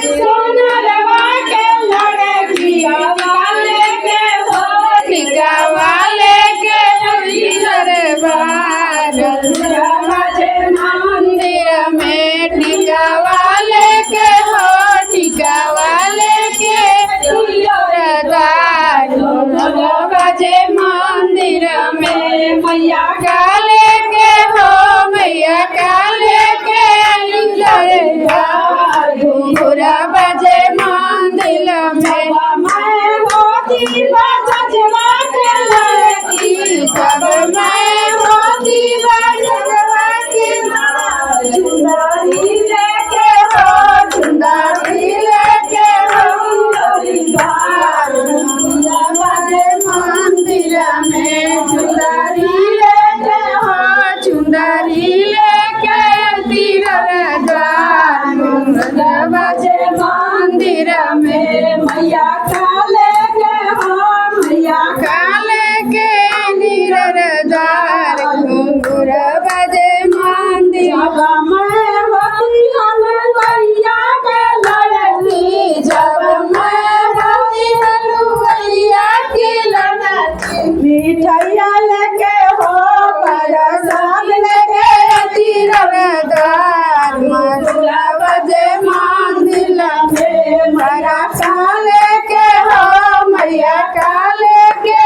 सोनरवा के लड़किया वाले के हो टीका वाले के दरबार बजे मंदिर में टीका वाले के हो टीका वाले के दरबार बजे मंदिर में मैया काले के हो मैया काले के दरबार घुंघरा बजे मंदिर में मैं होती बजवा के लड़की सब मैं होती बजवा के चुंदरी लेके हो चुंदरी लेके हो बजे मंदिर में चुंदरी लेके हो चुंदरी लेके तीरदार बजे मंदिर में मैया काले के हो मैया काले के निरदार घुंघरा बजे मंदिर मैं होती हलवैया के लड़की जब मैं होती हलवैया की लड़की मिठाइया लेके हो प्रसाद लेके तीरदार मधुरा बजे मंदिर में मरा काले के हो मैया काले के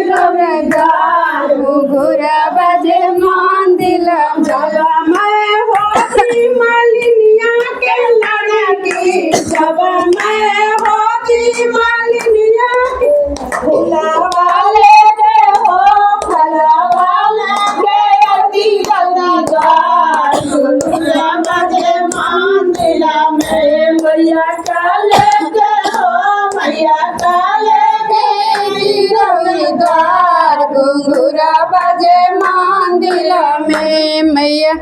दरबार घुंघरा बजे मंदिर जब मैं होती मालिनिया के लड़की जब मैं होती मालिनिया के फूला वाले के हो फला वाले के दरबार घुंघरा बजे मंदिर में मैया काले के हो मैया काले के दरबार घुंघरा बजे मंदिर में मैया